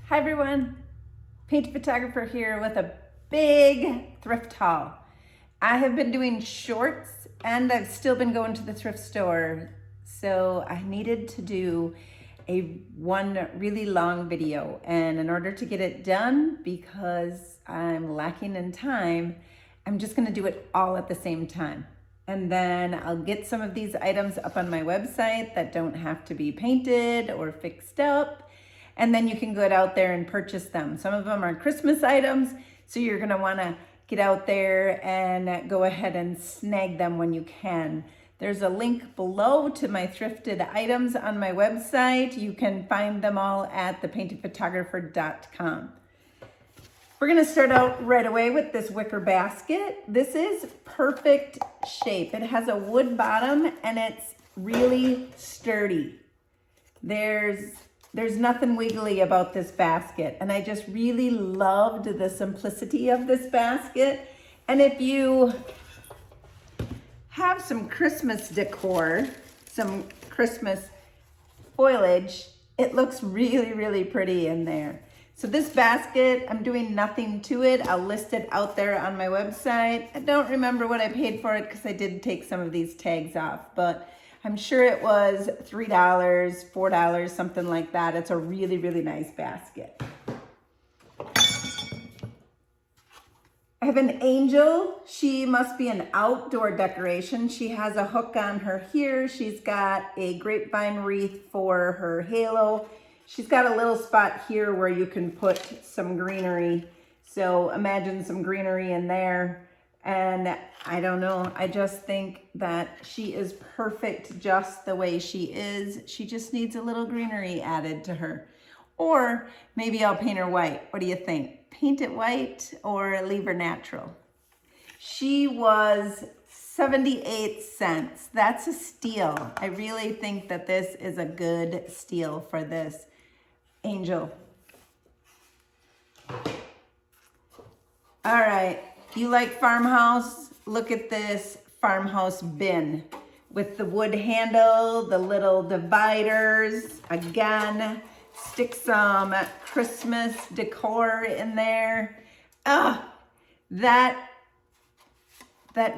Hi everyone, paint photographer here with a big thrift haul. I have been doing shorts and I've still been going to the thrift store. So I needed to do one really long video, and in order to get it done, because I'm lacking in time, I'm just gonna do it all at the same time. And then I'll get some of these items up on my website that don't have to be painted or fixed up. And then you can go out there and purchase them. Some of them are Christmas items, so you're gonna wanna get out there and go ahead and snag them when you can. There's a link below to my thrifted items on my website. You can find them all at thepaintedphotographer.com. We're gonna start out right away with this wicker basket. This is perfect shape. It has a wood bottom and it's really sturdy. There's nothing wiggly about this basket, and I just really loved the simplicity of this basket. And if you have some Christmas decor, some Christmas foliage, it looks really, really pretty in there. So this basket, I'm doing nothing to it. I'll list it out there on my website. I don't remember what I paid for it because I did take some of these tags off, but I'm sure it was $3, $4, something like that. It's a really, really nice basket. I have an angel. She must be an outdoor decoration. She has a hook on her here. She's got a grapevine wreath for her halo. She's got a little spot here where you can put some greenery. So imagine some greenery in there. And I don't know, I just think that she is perfect just the way she is. She just needs a little greenery added to her. Or maybe I'll paint her white. What do you think? Paint it white or leave her natural? She was 78 cents. That's a steal. I really think that this is a good steal for this angel. All right. You like farmhouse? Look at this farmhouse bin with the wood handle, the little dividers. Again, stick some Christmas decor in there. That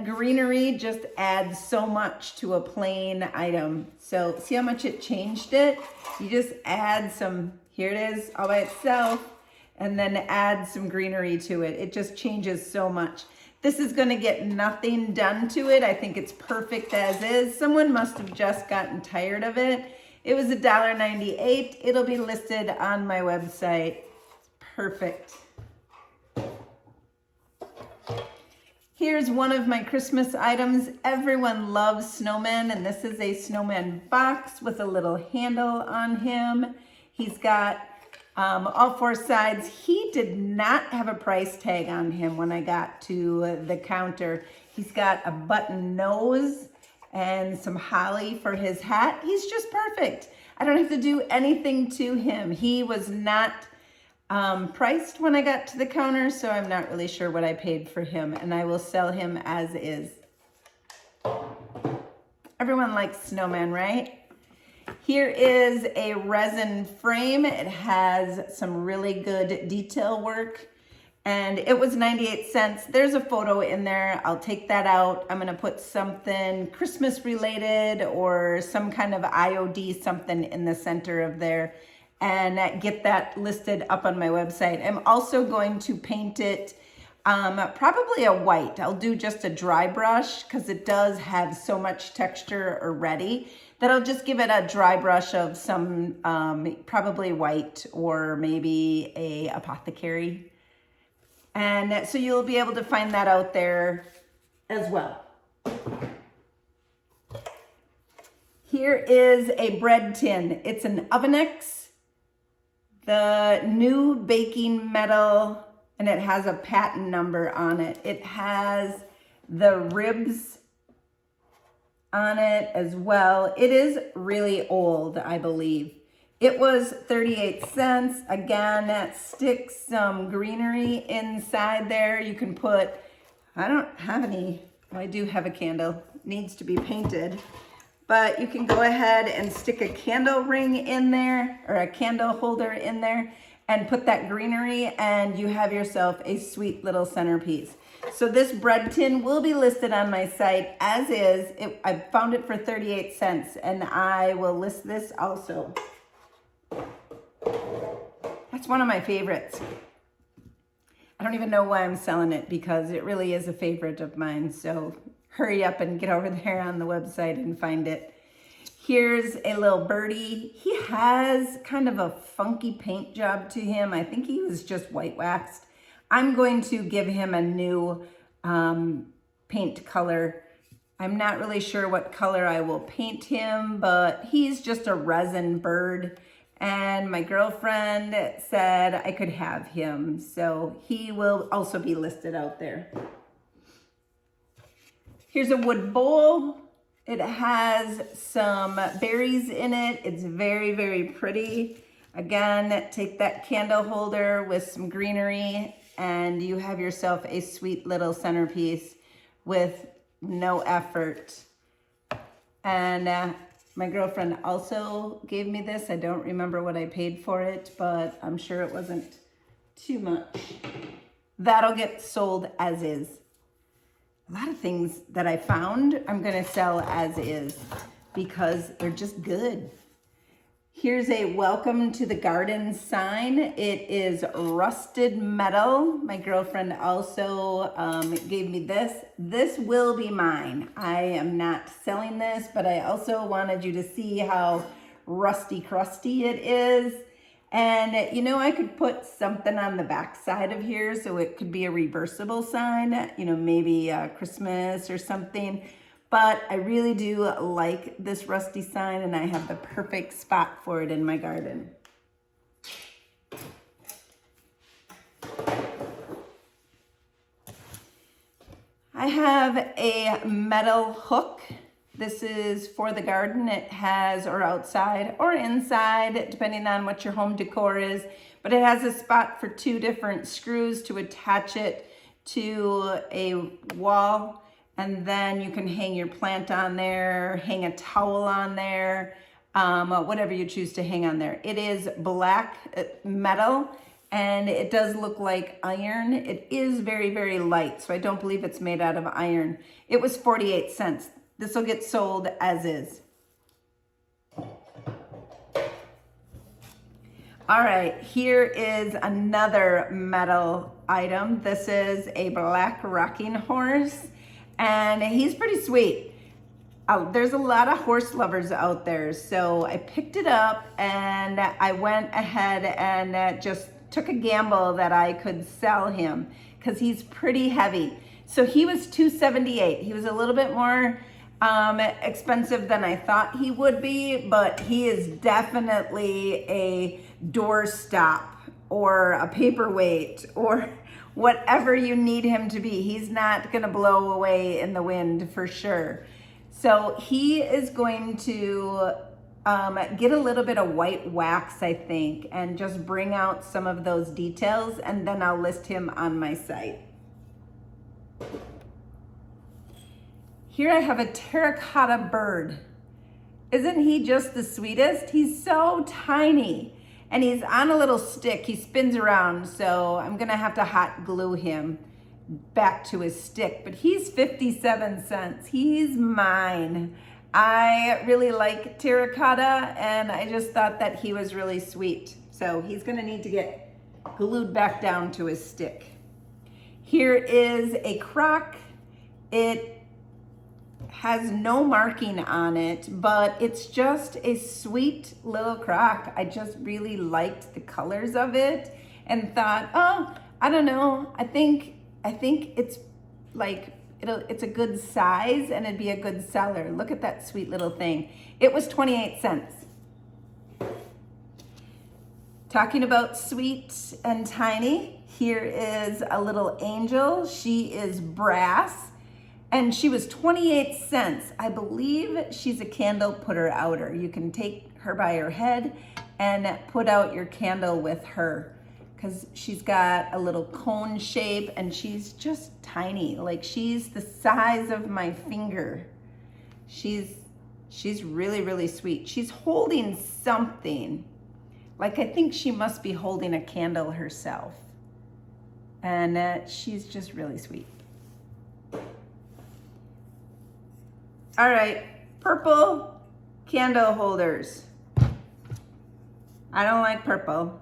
greenery just adds so much to a plain item. So see how much it changed it? You just add some, here it is all by itself, and then add some greenery to it. It just changes so much. This is gonna get nothing done to it. I think it's perfect as is. Someone must have just gotten tired of it. It was $1.98. It'll be listed on my website. Perfect. Here's one of my Christmas items. Everyone loves snowmen, and this is a snowman box with a little handle on him. He's got all four sides. He did not have a price tag on him when I got to the counter. He's got a button nose and some holly for his hat. He's just perfect. I don't have to do anything to him. He was not priced when I got to the counter, so I'm not really sure what I paid for him, and I will sell him as is. Everyone likes snowmen, right? Here is a resin frame. It has some really good detail work, and it was 98 cents. There's a photo in there. I'll take that out. I'm gonna put something Christmas related or some kind of IOD something in the center of there and get that listed up on my website. I'm also going to paint it probably a white. I'll do just a dry brush because it does have so much texture already that I'll just give it a dry brush of some probably white or maybe a apothecary. And so you'll be able to find that out there as well. Here is a bread tin. It's an Ovenex, the new baking metal, and it has a patent number on it. It has the ribs on it as well. It is really old, I believe. It was 38 cents. Again, stick some greenery inside there. You can put, I don't have any, I do have a candle, it needs to be painted. But you can go ahead and stick a candle ring in there or a candle holder in there. and put that greenery, and you have yourself a sweet little centerpiece. So this bread tin will be listed on my site as is. I found it for 38 cents, and I will list this also. That's one of my favorites. I don't even know why I'm selling it, because it really is a favorite of mine. So hurry up and get over there on the website and find it. Here's a little birdie. He has kind of a funky paint job to him. I think he was just white waxed. I'm going to give him a new paint color. I'm not really sure what color I will paint him, but he's just a resin bird. And my girlfriend said I could have him. So he will also be listed out there. Here's a wood bowl. It has some berries in it. It's very, very pretty. Again, take that candle holder with some greenery and you have yourself a sweet little centerpiece with no effort. And my girlfriend also gave me this. I don't remember what I paid for it, but I'm sure it wasn't too much. That'll get sold as is. A lot of things that I found I'm gonna sell as is because they're just good. Here's a welcome to the garden sign. It is rusted metal. My girlfriend also gave me this. This will be mine. I am not selling this, but I also wanted you to see how rusty crusty it is. And you know, I could put something on the back side of here so it could be a reversible sign, you know, maybe Christmas or something. But I really do like this rusty sign and I have the perfect spot for it in my garden. I have a metal hook. This is for the garden. It has, or outside or inside, depending on what your home decor is, but it has a spot for 2 different screws to attach it to a wall. And then you can hang your plant on there, hang a towel on there, whatever you choose to hang on there. It is black metal and it does look like iron. It is very, very light, so I don't believe it's made out of iron. It was 48 cents. This will get sold as is. All right, here is another metal item. This is a black rocking horse, and he's pretty sweet. There's a lot of horse lovers out there, so I picked it up and I went ahead and just took a gamble that I could sell him because he's pretty heavy. So he was $2.78. He was a little bit more expensive than I thought he would be, but he is definitely a doorstop or a paperweight or whatever you need him to be. He's not gonna blow away in the wind for sure. So he is going to get a little bit of white wax, I think, and just bring out some of those details, and then I'll list him on my site. Here I have a terracotta bird. Isn't he just the sweetest? He's so tiny and he's on a little stick. He spins around, so I'm gonna have to hot glue him back to his stick, but he's 57 cents. He's mine. I really like terracotta and I just thought that he was really sweet. So he's gonna need to get glued back down to his stick. Here is a crock. It has no marking on it, but it's just a sweet little crock. I just really liked the colors of it and thought, oh, I don't know. I think it's like, it's a good size and it'd be a good seller. Look at that sweet little thing. It was 28 cents. Talking about sweet and tiny, here is a little angel. She is brass. And she was 28 cents. I believe she's a candle putter outer. You can take her by her head and put out your candle with her because she's got a little cone shape and she's just tiny. Like she's the size of my finger. She's really, really sweet. She's holding something. Like I think she must be holding a candle herself. And she's just really sweet. All right, purple candle holders. I don't like purple,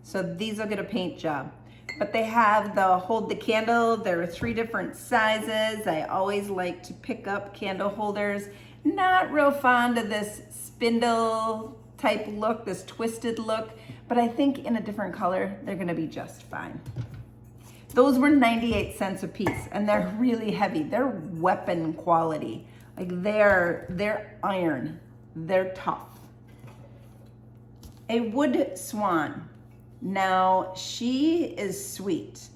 so these will get a paint job. But they have the hold the candle. There are 3 different sizes. I always like to pick up candle holders. Not real fond of this spindle type look, this twisted look, but I think in a different color, they're gonna be just fine. Those were 98 cents a piece, and they're really heavy. They're weapon quality. Like they're iron, they're tough. A wood swan. Now, she is sweet.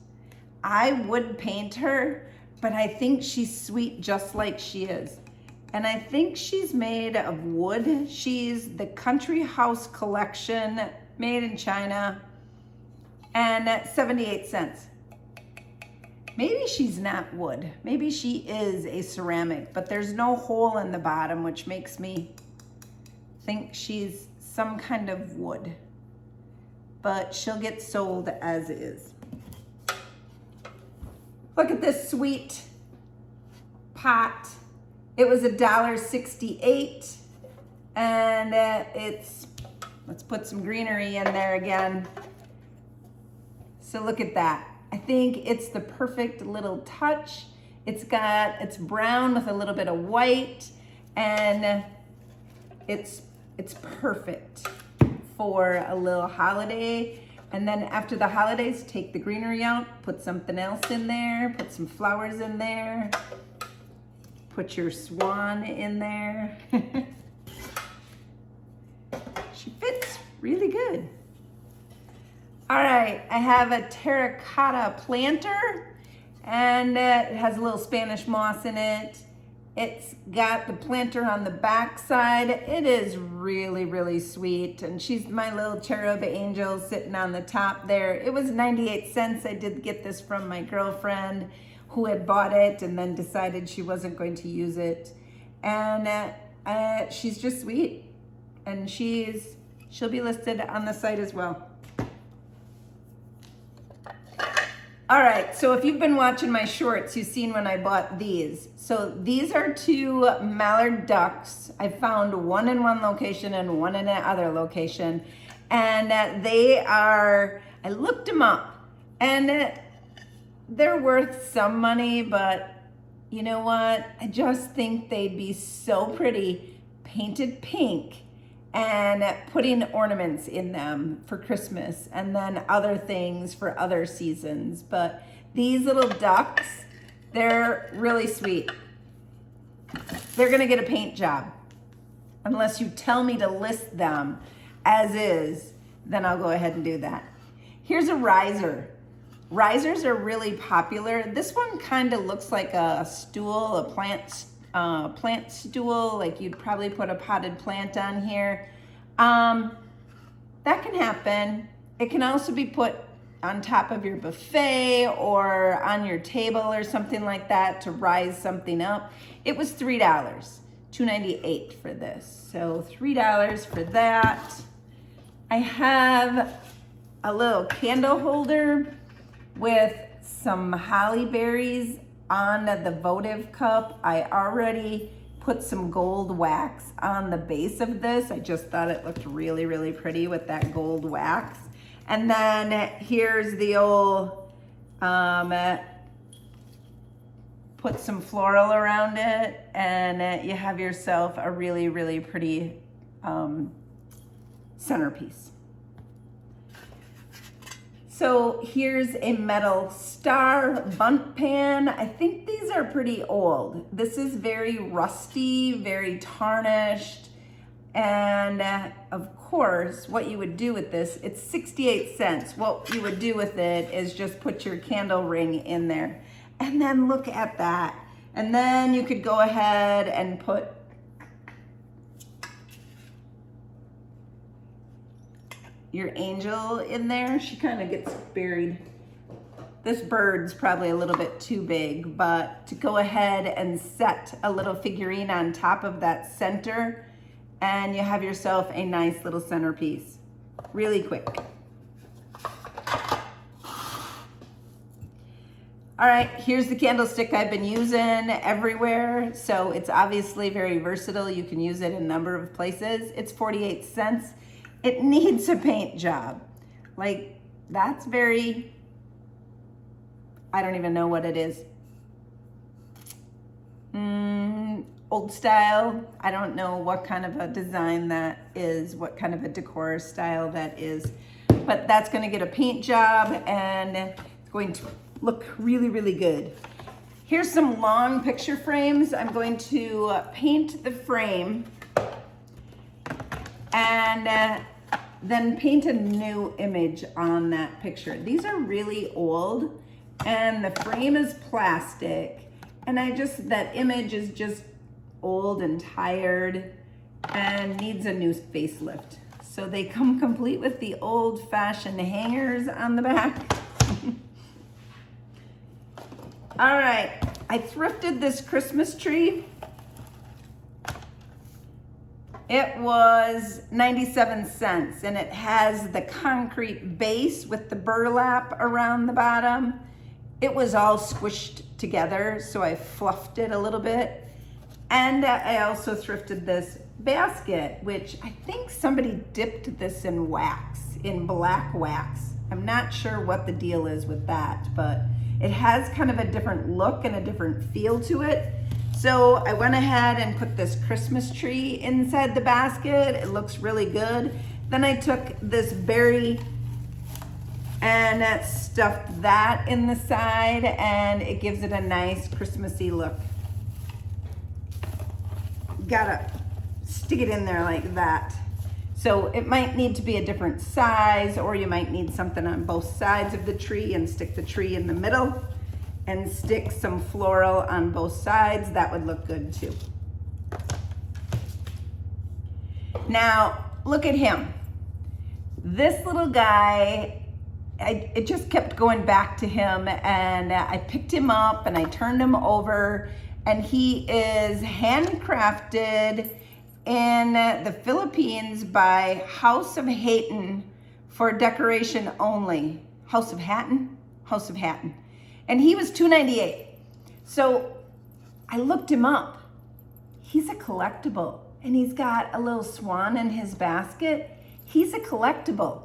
I would paint her, but I think she's sweet just like she is. And I think she's made of wood. She's the Country House Collection, made in China, and at 78 cents. Maybe she's not wood. Maybe she is a ceramic, but there's no hole in the bottom, which makes me think she's some kind of wood. But she'll get sold as is. Look at this sweet pot. It was $1.68, and let's put some greenery in there again. So look at that. I think it's the perfect little touch. It's brown with a little bit of white, and it's perfect for a little holiday. And then after the holidays, take the greenery out, put something else in there, put some flowers in there, put your swan in there. She fits really good. All right, I have a terracotta planter, and it has a little Spanish moss in it. It's got the planter on the back side. It is really, really sweet, and she's my little cherub angel sitting on the top there. It was 98 cents. I did get this from my girlfriend who had bought it and then decided she wasn't going to use it. And she's just sweet, and she'll be listed on the site as well. All right, so if you've been watching my shorts, you've seen when I bought these. So these are 2 mallard ducks. I found one in one location and one in another location. And I looked them up, and they're worth some money, but you know what? I just think they'd be so pretty painted pink and putting ornaments in them for Christmas, and then other things for other seasons. But these little ducks, they're really sweet. They're gonna get a paint job. Unless you tell me to list them as is, then I'll go ahead and do that. Here's a riser. Risers are really popular. This one kind of looks like a stool, a plant stool, like you'd probably put a potted plant on here. That can happen. It can also be put on top of your buffet or on your table or something like that to rise something up. It was $3, $2.98 for this. So $3 for that. I have a little candle holder with some holly berries on the votive cup. I already put some gold wax on the base of this. I just thought it looked really, really pretty with that gold wax. And then here's the old, put some floral around it, and you have yourself a really, really pretty centerpiece. So here's a metal star bundt pan. I think these are pretty old. This is very rusty, very tarnished. And of course, what you would do with this, it's 68 cents. What you would do with it is just put your candle ring in there. And then look at that. And then you could go ahead and put your angel in there. She kind of gets buried. This bird's probably a little bit too big, but to go ahead and set a little figurine on top of that center, and you have yourself a nice little centerpiece. really quick. All right, here's the candlestick I've been using everywhere. So it's obviously very versatile. You can use it in a number of places. It's 48 cents. It needs a paint job. Like, that's very, I don't even know what it is. Old style. I don't know what kind of a design that is, what kind of a decor style that is, but that's gonna get a paint job and it's going to look really, really good. Here's some long picture frames. I'm going to paint the frame and then paint a new image on that picture. These are really old and the frame is plastic, and that image is just old and tired and needs a new facelift. So they come complete with the old-fashioned hangers on the back. All right, I thrifted this Christmas tree. It was 97 cents and it has the concrete base with the burlap around the bottom. It was all squished together, so I fluffed it a little bit. And I also thrifted this basket, which I think somebody dipped this in wax, in black wax. I'm not sure what the deal is with that, but it has kind of a different look and a different feel to it. So I went ahead and put this Christmas tree inside the basket. It looks really good. Then I took this berry and stuffed that in the side, and it gives it a nice Christmassy look. Gotta stick it in there like that. So it might need to be a different size, or you might need something on both sides of the tree and stick the tree in the middle and stick some floral on both sides. That would look good too. Now, look at him. This little guy, it just kept going back to him, and I picked him up and I turned him over, and he is handcrafted in the Philippines by House of Hatton for decoration only. House of Hatton? House of Hatton. And he was $2.98. So I looked him up. He's a collectible, and he's got a little swan in his basket. He's a collectible.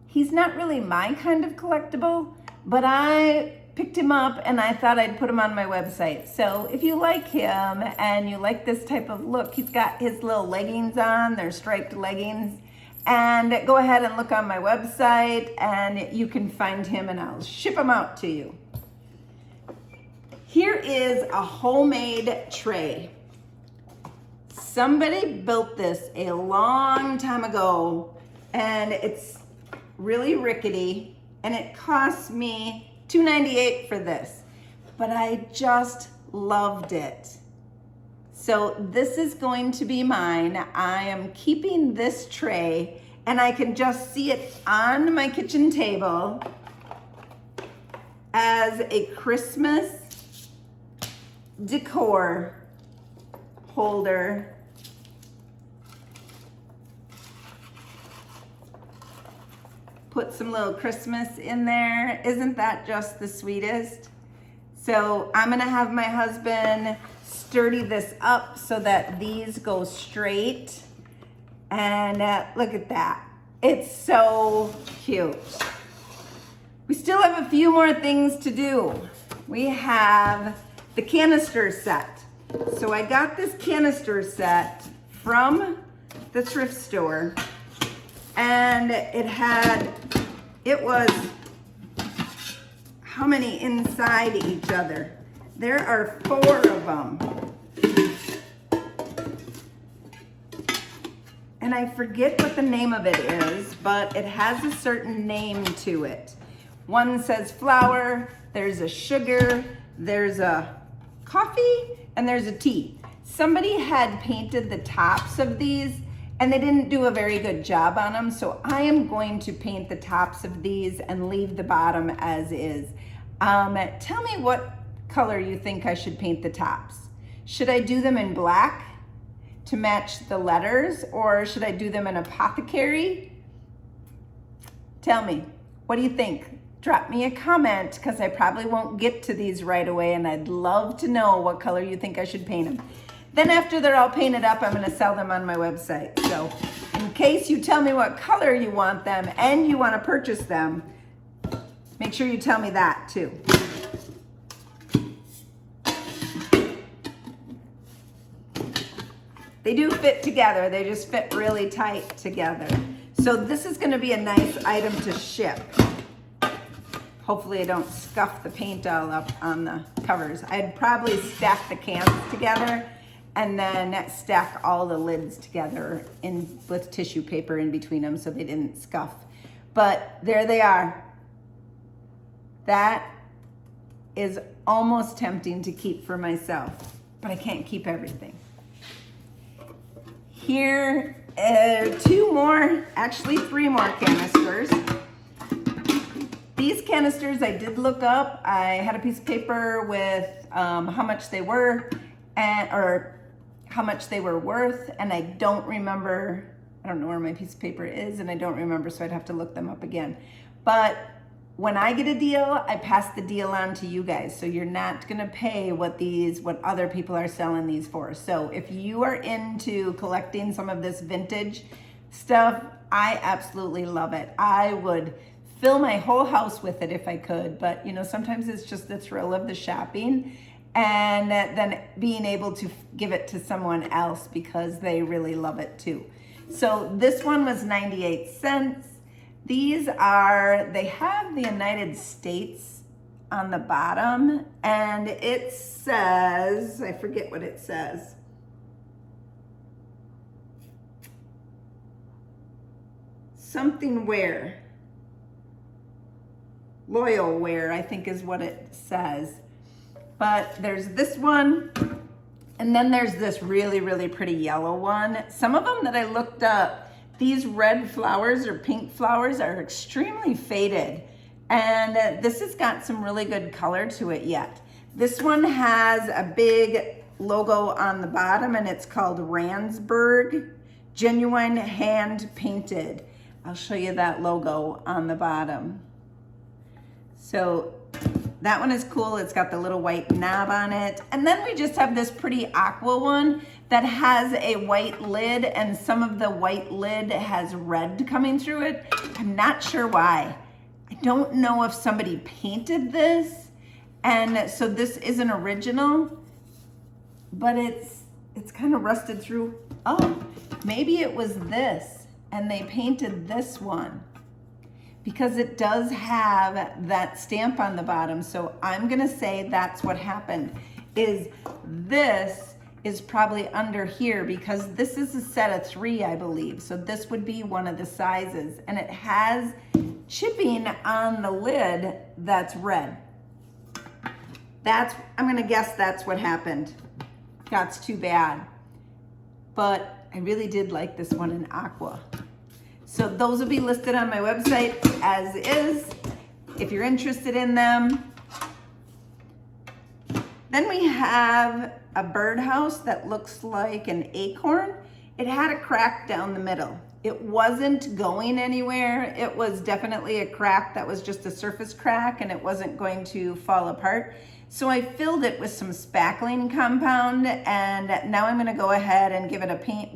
He's not really my kind of collectible, but I picked him up and I thought I'd put him on my website. So if you like him and you like this type of look, he's got his little leggings on, they're striped leggings, and go ahead and look on my website and you can find him and I'll ship him out to you. Here is a homemade tray. Somebody built this a long time ago and it's really rickety, and it cost me $2.98 for this, but I just loved it. So this is going to be mine. I am keeping this tray, and I can just see it on my kitchen table as a Christmas decor holder. Put some little Christmas in there. Isn't that just the sweetest? So I'm gonna have my husband sturdy this up so that these go straight. And look at that. It's so cute. We still have a few more things to do. We have the canister set. So I got this canister set from the thrift store, and it was how many inside each other? There are 4 of them. And I forget what the name of it is, but it has a certain name to it. One says flour, there's a sugar, there's a coffee, and there's a tea. Somebody had painted the tops of these and they didn't do a very good job on them, so I am going to paint the tops of these and leave the bottom as is. Tell me what color you think I should paint the tops. Should I do them in black to match the letters, or should I do them in apothecary? Tell me, what do you think? Drop me a comment because I probably won't get to these right away, and I'd love to know what color you think I should paint them. Then after they're all painted up, I'm gonna sell them on my website. So in case you tell me what color you want them and you wanna purchase them, make sure you tell me that too. They do fit together, they just fit really tight together. So this is gonna be a nice item to ship. Hopefully I don't scuff the paint all up on the covers. I'd probably stack the cans together and then stack all the lids together with tissue paper in between them so they didn't scuff. But there they are. That is almost tempting to keep for myself, but I can't keep everything. Here are two more, actually three more canisters. These canisters I did look up. I had a piece of paper with how much they were or how much they were worth, and I don't remember. I don't know where my piece of paper is, and I don't remember, so I'd have to look them up again. But when I get a deal, I pass the deal on to you guys. So you're not gonna pay what other people are selling these for. So if you are into collecting some of this vintage stuff, I absolutely love it. I would fill my whole house with it if I could, but you know, sometimes it's just the thrill of the shopping and then being able to give it to someone else because they really love it too. So this one was 98 cents. These are, they have the United States on the bottom, and it says, I forget what it says. Something wear. Loyal wear, I think is what it says. But there's this one, and then there's this really, really pretty yellow one. Some of them that I looked up, these red flowers or pink flowers are extremely faded. And this has got some really good color to it yet. This one has a big logo on the bottom, and it's called Ransburg, genuine hand painted. I'll show you that logo on the bottom. So that one is cool. It's got the little white knob on it. And then we just have this pretty aqua one that has a white lid, and some of the white lid has red coming through it. I'm not sure why. I don't know if somebody painted this, and so this isn't original, but it's kind of rusted through. Oh, maybe it was this, and they painted this one, because it does have that stamp on the bottom. So I'm gonna say that's what happened, is this is probably under here, because this is a set of 3, I believe. So this would be one of the sizes, and it has chipping on the lid that's red. I'm gonna guess that's what happened. That's too bad. But I really did like this one in aqua. So those will be listed on my website as is, if you're interested in them. Then we have a birdhouse that looks like an acorn. It had a crack down the middle. It wasn't going anywhere. It was definitely a crack that was just a surface crack, and it wasn't going to fall apart. So I filled it with some spackling compound, and now I'm gonna go ahead and give it a paint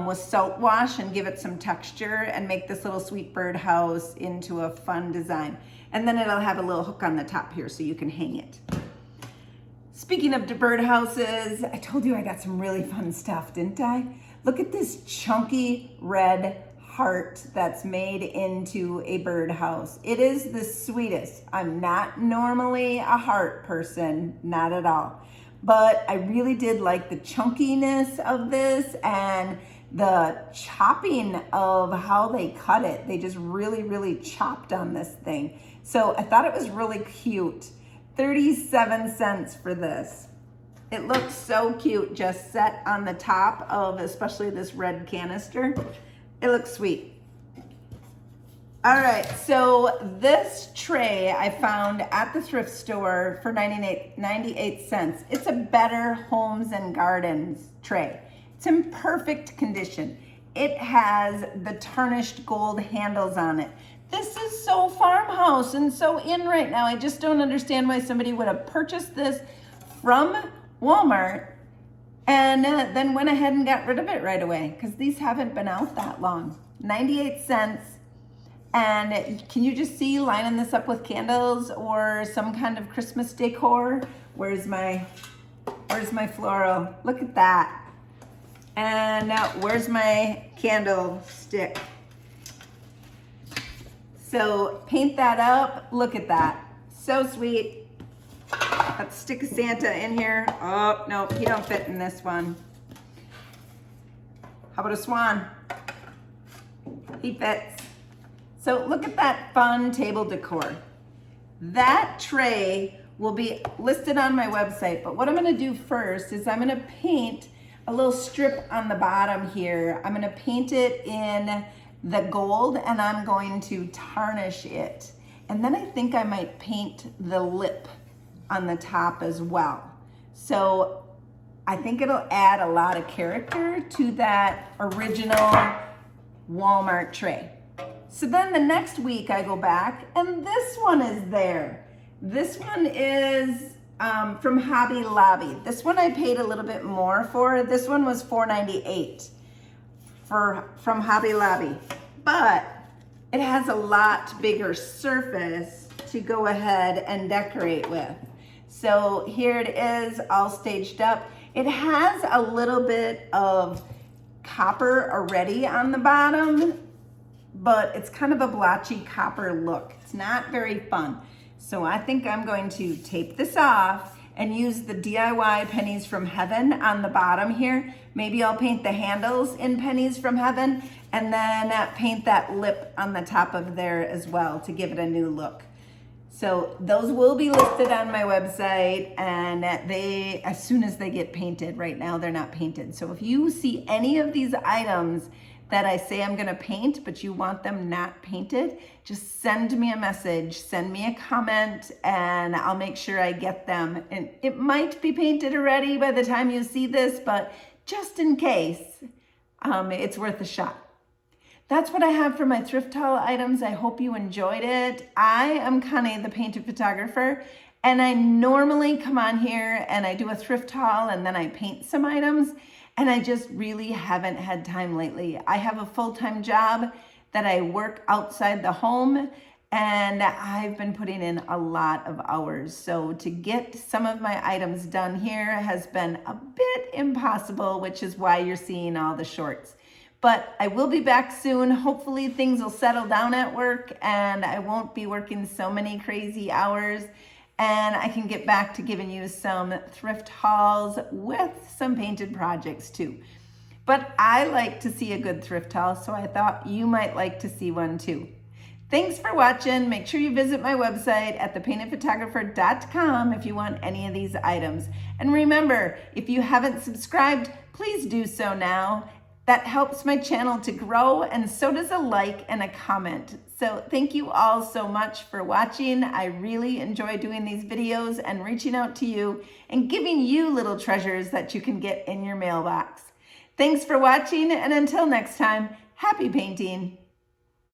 with salt wash and give it some texture and make this little sweet birdhouse into a fun design. And then it'll have a little hook on the top here so you can hang it. Speaking of the birdhouses, I told you I got some really fun stuff, didn't I? Look at this chunky red heart that's made into a birdhouse. It is the sweetest. I'm not normally a heart person, not at all. But I really did like the chunkiness of this and the chopping of how they cut it. They just really, really chopped on this thing. So I thought it was really cute. 37 cents for this. It looks so cute, just set on the top of especially this red canister. It looks sweet. All right, so this tray I found at the thrift store for 98 cents. It's a Better Homes and Gardens tray. It's in perfect condition. it has the tarnished gold handles on it. This is so farmhouse and so in right now. I just don't understand why somebody would have purchased this from Walmart and then went ahead and got rid of it right away, because these haven't been out that long. 98 cents. And can you just see lining this up with candles or some kind of Christmas decor? Where's my floral? Look at that. And where's my candlestick? So paint that up. Look at that. So sweet. Let's stick a Santa in here. Oh, no, he don't fit in this one. How about a swan? He fits. So look at that fun table decor. That tray will be listed on my website, but what I'm gonna do first is I'm gonna paint a little strip on the bottom here. I'm gonna paint it in the gold and I'm going to tarnish it. And then I think I might paint the lip on the top as well. So I think it'll add a lot of character to that original Walmart tray. So then the next week I go back and this one is there. This one is from Hobby Lobby. This one I paid a little bit more for. This one was $4.98 from Hobby Lobby, but it has a lot bigger surface to go ahead and decorate with. So here it is, all staged up. It has a little bit of copper already on the bottom, but it's kind of a blotchy copper look. It's not very fun. So I think I'm going to tape this off and use the DIY Pennies from Heaven on the bottom here. Maybe I'll paint the handles in Pennies from Heaven and then paint that lip on the top of there as well to give it a new look. So those will be listed on my website, and as soon as they get painted. Right now they're not painted. So if you see any of these items that I say I'm gonna paint, but you want them not painted, just send me a message, send me a comment, and I'll make sure I get them. And it might be painted already by the time you see this, but just in case, it's worth a shot. That's what I have for my thrift haul items. I hope you enjoyed it. I am Connie, the painted photographer, and I normally come on here and I do a thrift haul and then I paint some items, and I just really haven't had time lately. I have a full-time job that I work outside the home, and I've been putting in a lot of hours. So to get some of my items done here has been a bit impossible, which is why you're seeing all the shorts. But I will be back soon. Hopefully things will settle down at work and I won't be working so many crazy hours, and I can get back to giving you some thrift hauls with some painted projects too. But I like to see a good thrift haul, so I thought you might like to see one too. Thanks for watching. Make sure you visit my website at thepaintedphotographer.com if you want any of these items. And remember, if you haven't subscribed, please do so now. That helps my channel to grow, and so does a like and a comment. So thank you all so much for watching. I really enjoy doing these videos and reaching out to you and giving you little treasures that you can get in your mailbox. Thanks for watching, and until next time, happy painting.